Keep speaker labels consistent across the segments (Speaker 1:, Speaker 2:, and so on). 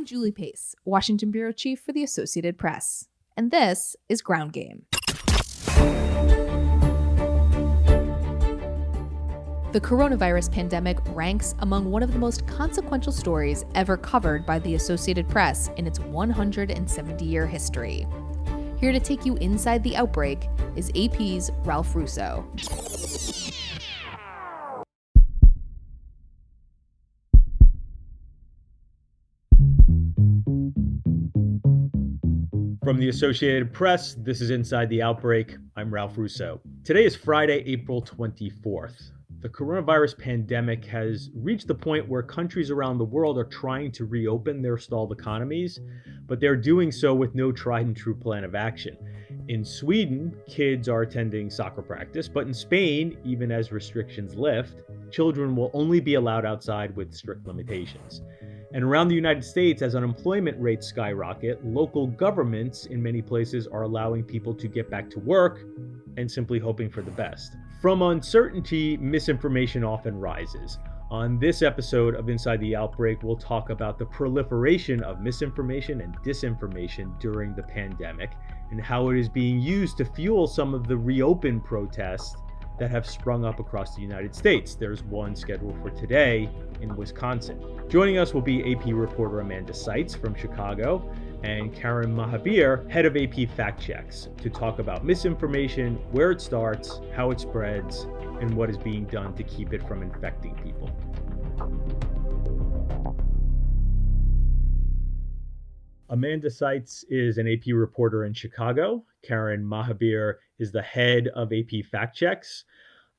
Speaker 1: I'm Julie Pace, Washington Bureau Chief for the Associated Press, and this is Ground Game. The coronavirus pandemic ranks among one of the most consequential stories ever covered by the Associated Press in its 170-year history. Here to take you inside the outbreak is AP's Ralph Russo.
Speaker 2: From the Associated Press, this is Inside the Outbreak. I'm Ralph Russo. Today is Friday, April 24th. The coronavirus pandemic has reached the point where countries around the world are trying to reopen their stalled economies, but they're doing so with no tried and true plan of action. In Sweden, kids are attending soccer practice, but in Spain, even as restrictions lift, children will only be allowed outside with strict limitations. And around the United States, as unemployment rates skyrocket, local governments in many places are allowing people to get back to work and simply hoping for the best. From uncertainty, misinformation often rises. On this episode of Inside the Outbreak, we'll talk about the proliferation of misinformation and disinformation during the pandemic and how it is being used to fuel some of the reopen protests that have sprung up across the United States. There's one scheduled for today in Wisconsin. Joining us will be AP reporter Amanda Seitz from Chicago and Karen Mahabir, head of AP Fact Checks, to talk about misinformation, where it starts, how it spreads, and what is being done to keep it from infecting people. Amanda Seitz is an AP reporter in Chicago. Karen Mahabir is the head of AP Fact Checks.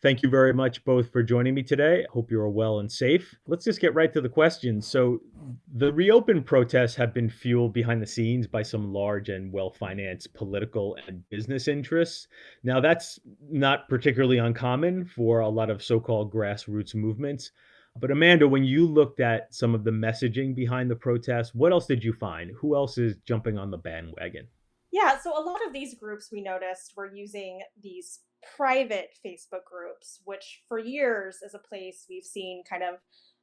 Speaker 2: Thank you very much both for joining me today. Hope you're well and safe. Let's just get right to the questions. So the reopen protests have been fueled behind the scenes by some large and well-financed political and business interests. Now, that's not particularly uncommon for a lot of so-called grassroots movements. But Amanda, when you looked at some of the messaging behind the protests, what else did you find? Who else is jumping on the bandwagon?
Speaker 3: Yeah, so a lot of these groups we noticed were using these private Facebook groups, which for years is a place we've seen kind of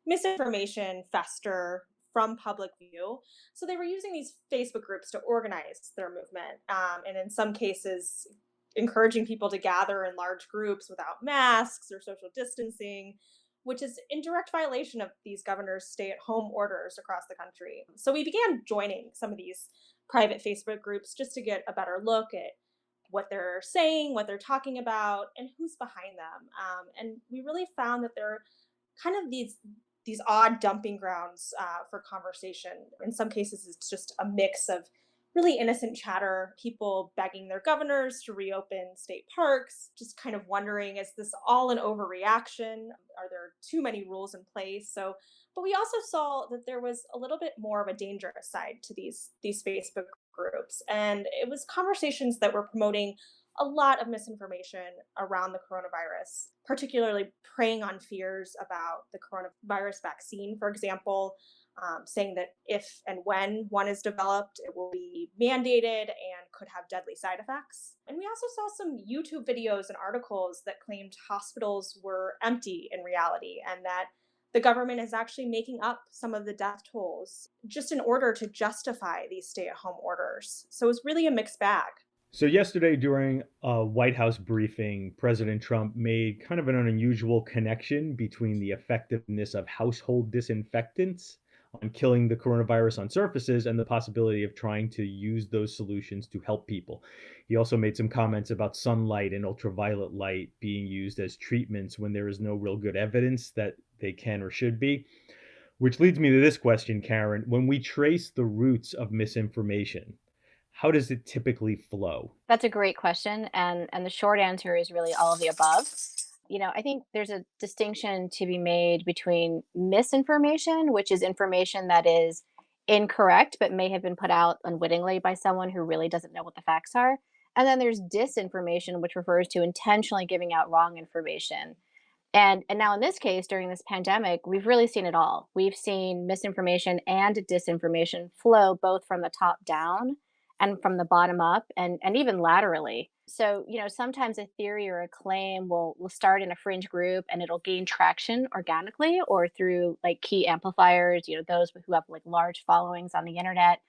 Speaker 3: misinformation fester from public view. So they were using these Facebook groups to organize their movement, and in some cases, encouraging people to gather in large groups without masks or social distancing, which is in direct violation of these governors' stay at home orders across the country. So we began joining some of these private Facebook groups just to get a better look at what they're saying, what they're talking about, and who's behind them. And we really found that they're kind of these odd dumping grounds for conversation. In some cases, it's just a mix of really innocent chatter, people begging their governors to reopen state parks, just kind of wondering, is this all an overreaction? Are there too many rules in place? But we also saw that there was a little bit more of a dangerous side to these Facebook groups. And it was conversations that were promoting a lot of misinformation around the coronavirus, particularly preying on fears about the coronavirus vaccine, for example, saying that if and when one is developed, it will be mandated and could have deadly side effects. And we also saw some YouTube videos and articles that claimed hospitals were empty in reality and that the government is actually making up some of the death tolls just in order to justify these stay-at-home orders. So it's really a mixed bag.
Speaker 2: So yesterday during a White House briefing, President Trump made kind of an unusual connection between the effectiveness of household disinfectants on killing the coronavirus on surfaces and the possibility of trying to use those solutions to help people. He also made some comments about sunlight and ultraviolet light being used as treatments when there is no real good evidence that they can or should be. Which leads me to this question, Karen. When we trace the roots of misinformation, how does it typically flow?
Speaker 4: That's a great question. And the short answer is really all of the above. I think there's a distinction to be made between misinformation, which is information that is incorrect, but may have been put out unwittingly by someone who really doesn't know what the facts are. And then there's disinformation, which refers to intentionally giving out wrong information. And now in this case, during this pandemic, we've really seen it all. We've seen misinformation and disinformation flow both from the top down and from the bottom up and even laterally. So, sometimes a theory or a claim will start in a fringe group and it'll gain traction organically or through like key amplifiers, those who have like large followings on the internet,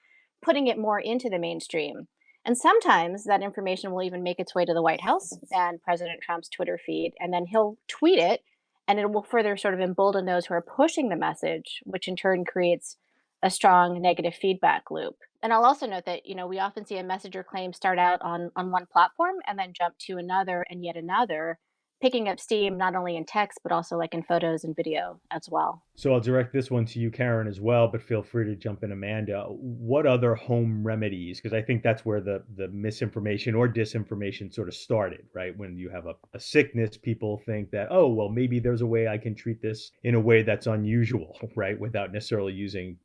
Speaker 4: putting it more into the mainstream. And sometimes that information will even make its way to the White House and President Trump's Twitter feed, and then he'll tweet it, and it will further sort of embolden those who are pushing the message, which in turn creates a strong negative feedback loop. And I'll also note that, we often see a message or claim start out on one platform and then jump to another and yet another, picking up steam not only in text, but also like in photos and video as well.
Speaker 2: So I'll direct this one to you, Karen, as well, but feel free to jump in, Amanda. What other home remedies? Because I think that's where the misinformation or disinformation sort of started, right? When you have a sickness, people think that, oh, well, maybe there's a way I can treat this in a way that's unusual, right? Without necessarily using,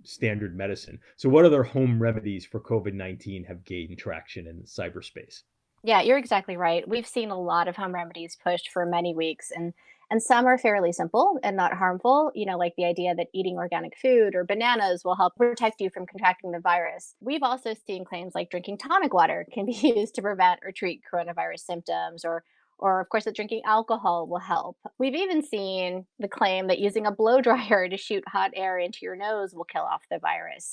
Speaker 2: standard medicine. So what other home remedies for COVID-19 have gained traction in cyberspace?
Speaker 4: Yeah, you're exactly right. We've seen a lot of home remedies pushed for many weeks, and some are fairly simple and not harmful, like the idea that eating organic food or bananas will help protect you from contracting the virus. We've also seen claims like drinking tonic water can be used to prevent or treat coronavirus symptoms, or of course that drinking alcohol will help. We've even seen the claim that using a blow dryer to shoot hot air into your nose will kill off the virus.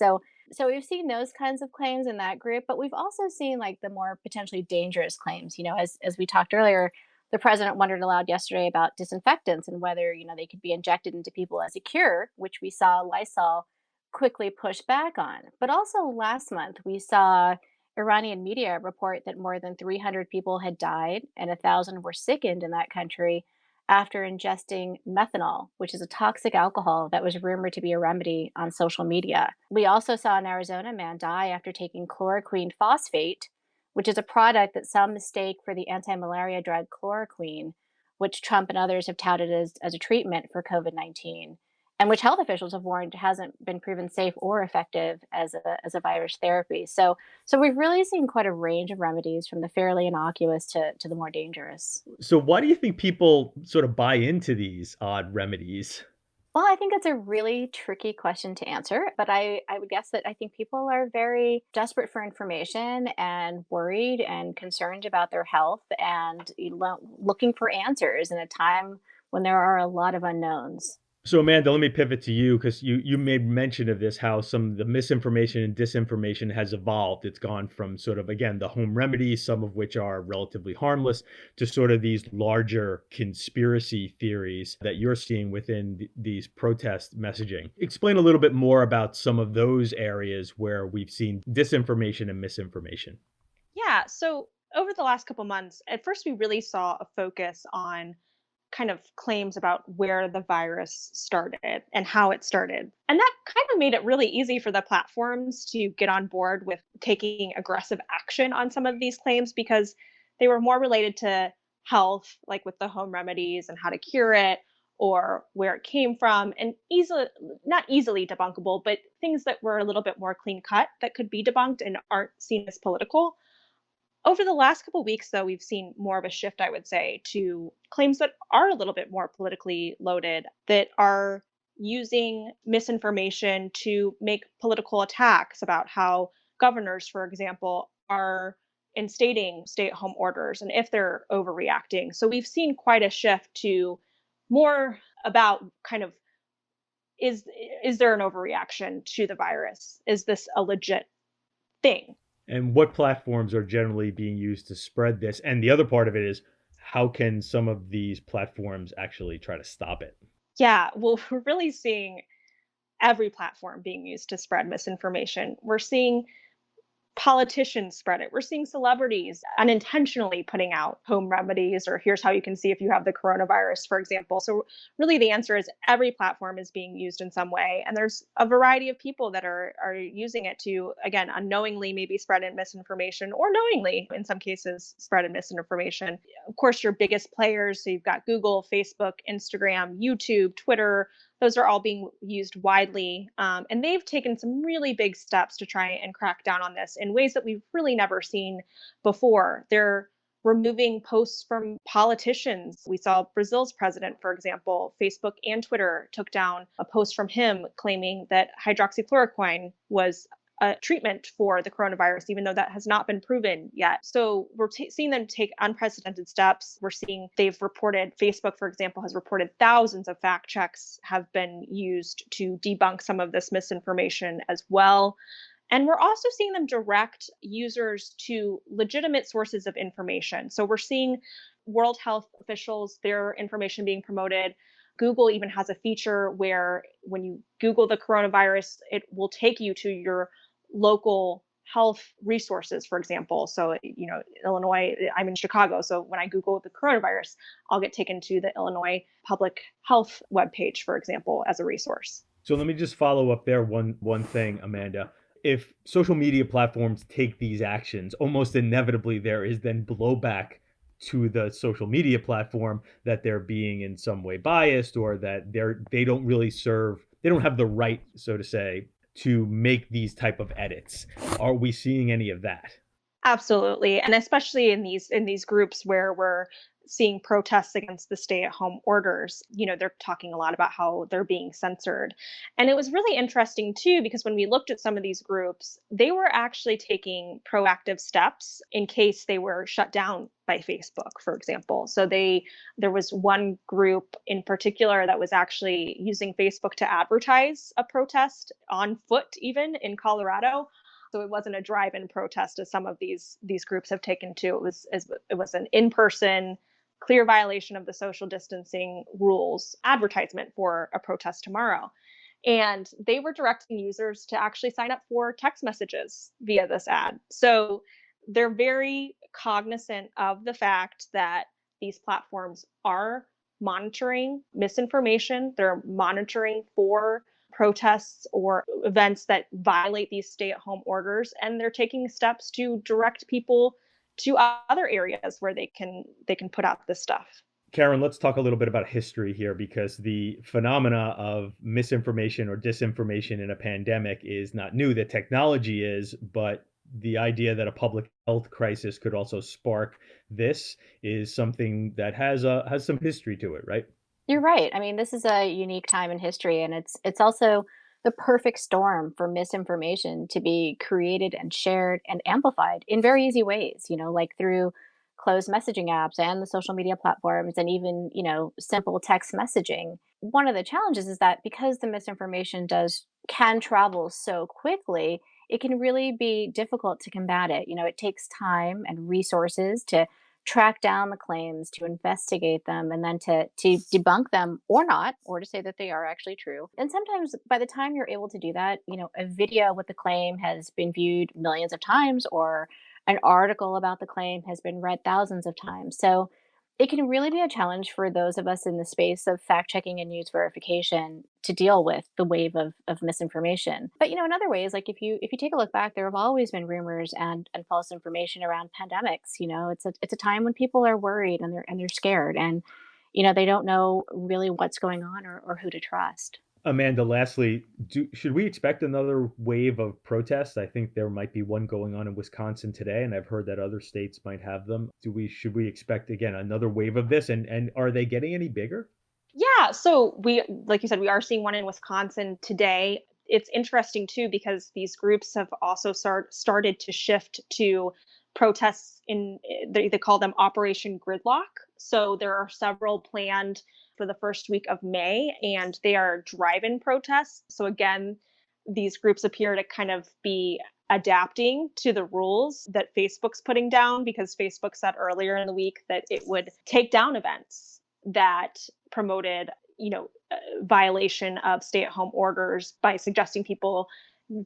Speaker 4: So we've seen those kinds of claims in that group, but we've also seen like the more potentially dangerous claims. As we talked earlier, the president wondered aloud yesterday about disinfectants and whether, they could be injected into people as a cure, which we saw Lysol quickly push back on. But also last month, we saw Iranian media report that more than 300 people had died and 1,000 were sickened in that country after ingesting methanol, which is a toxic alcohol that was rumored to be a remedy on social media. We also saw an Arizona man die after taking chloroquine phosphate, which is a product that some mistake for the anti malaria drug chloroquine, which Trump and others have touted as a treatment for COVID-19, and which health officials have warned hasn't been proven safe or effective as a virus therapy. So we've really seen quite a range of remedies from the fairly innocuous to the more dangerous.
Speaker 2: So why do you think people sort of buy into these odd remedies?
Speaker 4: Well, I think it's a really tricky question to answer, but I would guess that I think people are very desperate for information and worried and concerned about their health and looking for answers in a time when there are a lot of unknowns.
Speaker 2: So Amanda, let me pivot to you because you made mention of this, how some of the misinformation and disinformation has evolved. It's gone from sort of, again, the home remedies, some of which are relatively harmless, to sort of these larger conspiracy theories that you're seeing within these protest messaging. Explain a little bit more about some of those areas where we've seen disinformation and misinformation.
Speaker 3: Yeah, so over the last couple months, at first we really saw a focus on kind of claims about where the virus started and how it started. And that kind of made it really easy for the platforms to get on board with taking aggressive action on some of these claims because they were more related to health, like with the home remedies and how to cure it or where it came from, and easily not easily debunkable, but things that were a little bit more clean cut that could be debunked and aren't seen as political. Over the last couple weeks, though, we've seen more of a shift, I would say, to claims that are a little bit more politically loaded, that are using misinformation to make political attacks about how governors, for example, are instating stay at home orders and if they're overreacting. So we've seen quite a shift to more about kind of is is there an overreaction to the virus? Is this a legit thing?
Speaker 2: And what platforms are generally being used to spread this? And the other part of it is, how can some of these platforms actually try to stop it?
Speaker 3: Yeah, well, we're really seeing every platform being used to spread misinformation. We're seeing politicians spread it. We're seeing celebrities unintentionally putting out home remedies or here's how you can see if you have the coronavirus, for example. So, really, the answer is every platform is being used in some way. And there's a variety of people that are using it to, again, unknowingly maybe spread in misinformation or knowingly, in some cases, spread in misinformation. Of course, your biggest players, so you've got Google, Facebook, Instagram, YouTube, Twitter, those are all being used widely. And they've taken some really big steps to try and crack down on this in ways that we've really never seen before. They're removing posts from politicians. We saw Brazil's president, for example, Facebook and Twitter took down a post from him claiming that hydroxychloroquine was a treatment for the coronavirus, even though that has not been proven yet. So we're seeing them take unprecedented steps. We're seeing they've reported, Facebook, for example, has reported thousands of fact checks have been used to debunk some of this misinformation as well. And we're also seeing them direct users to legitimate sources of information. So we're seeing World Health officials, their information being promoted. Google even has a feature where when you Google the coronavirus, it will take you to your local health resources, for example. So, Illinois, I'm in Chicago. So when I Google the coronavirus, I'll get taken to the Illinois public health webpage, for example, as a resource.
Speaker 2: So let me just follow up there one thing, Amanda. If social media platforms take these actions, almost inevitably there is then blowback to the social media platform that they're being in some way biased, or that they don't really serve, they don't have the right, so to say, to make these type of edits. Are we seeing any of that?
Speaker 3: Absolutely. And especially in these groups where we're seeing protests against the stay-at-home orders, they're talking a lot about how they're being censored. And it was really interesting too, because when we looked at some of these groups, they were actually taking proactive steps in case they were shut down by Facebook, for example. So there was one group in particular that was actually using Facebook to advertise a protest on foot, even in Colorado. So it wasn't a drive-in protest as some of these groups have taken to. It was an in-person, clear violation of the social distancing rules advertisement for a protest tomorrow. And they were directing users to actually sign up for text messages via this ad. So they're very cognizant of the fact that these platforms are monitoring misinformation. They're monitoring for protests or events that violate these stay-at-home orders, and they're taking steps to direct people to other areas where they can put out this stuff.
Speaker 2: Karen, let's talk a little bit about history here, because the phenomena of misinformation or disinformation in a pandemic is not new. The technology is, but the idea that a public health crisis could also spark this is something that has some history to it, right?
Speaker 4: You're right. I mean, this is a unique time in history, and it's also the perfect storm for misinformation to be created and shared and amplified in very easy ways, like through closed messaging apps and the social media platforms and even, simple text messaging. One of the challenges is that because the misinformation does can travel so quickly, it can really be difficult to combat it. It takes time and resources to track down the claims, to investigate them, and then to debunk them or not, or to say that they are actually true. And sometimes by the time you're able to do that, a video with the claim has been viewed millions of times, or an article about the claim has been read thousands of times. So it can really be a challenge for those of us in the space of fact checking and news verification to deal with the wave of misinformation. But in other ways, like if you take a look back, there have always been rumors and false information around pandemics. It's a time when people are worried and they're scared, and they don't know really what's going on or who to trust.
Speaker 2: Amanda, lastly, should we expect another wave of protests? I think there might be one going on in Wisconsin today, and I've heard that other states might have them. Should we expect again another wave of this? And are they getting any bigger?
Speaker 3: Yeah, so like you said, we are seeing one in Wisconsin today. It's interesting too because these groups have also started to shift to protests they call them Operation Gridlock. So there are several planned for the first week of May, and they are drive-in protests. So again, these groups appear to kind of be adapting to the rules that Facebook's putting down, because Facebook said earlier in the week that it would take down events that promoted, violation of stay-at-home orders by suggesting people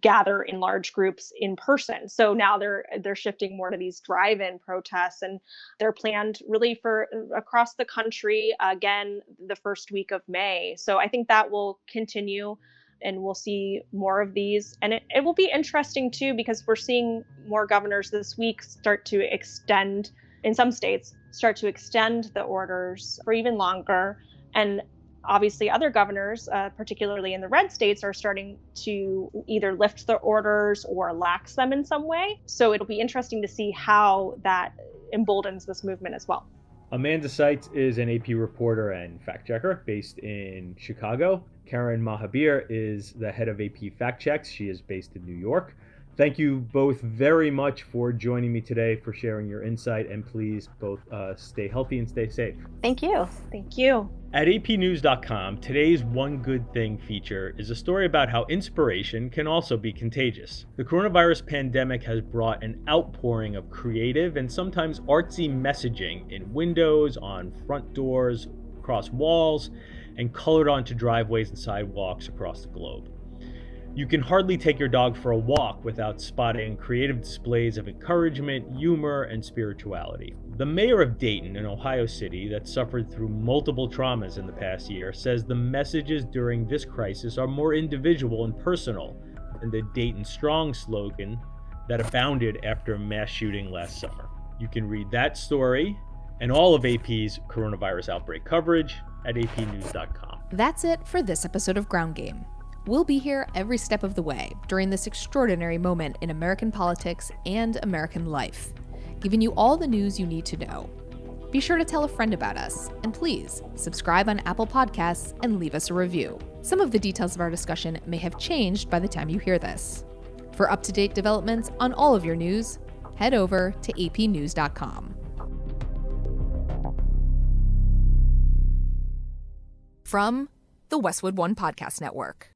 Speaker 3: gather in large groups in person. So now they're shifting more to these drive-in protests, and they're planned really for across the country again the first week of May. So I think that will continue, and we'll see more of these. And it will be interesting too, because we're seeing more governors this week start to extend, in some states, start to extend the orders for even longer. And obviously other governors, particularly in the red states, are starting to either lift the orders or lax them in some way. So it'll be interesting to see how that emboldens this movement as well.
Speaker 2: Amanda Seitz is an AP reporter and fact checker based in Chicago. Karen Mahabir is the head of AP Fact Checks. She is based in New York. Thank you both very much for joining me today, for sharing your insight, and please both stay healthy and stay safe.
Speaker 4: Thank you.
Speaker 3: Thank you.
Speaker 2: At apnews.com, today's One Good Thing feature is a story about how inspiration can also be contagious. The coronavirus pandemic has brought an outpouring of creative and sometimes artsy messaging in windows, on front doors, across walls, and colored onto driveways and sidewalks across the globe. You can hardly take your dog for a walk without spotting creative displays of encouragement, humor, and spirituality. The mayor of Dayton, an Ohio city that suffered through multiple traumas in the past year, says the messages during this crisis are more individual and personal than the Dayton Strong slogan that abounded after a mass shooting last summer. You can read that story and all of AP's coronavirus outbreak coverage at apnews.com.
Speaker 1: That's it for this episode of Ground Game. We'll be here every step of the way during this extraordinary moment in American politics and American life, giving you all the news you need to know. Be sure to tell a friend about us, and please subscribe on Apple Podcasts and leave us a review. Some of the details of our discussion may have changed by the time you hear this. For up-to-date developments on all of your news, head over to apnews.com. From the Westwood One Podcast Network.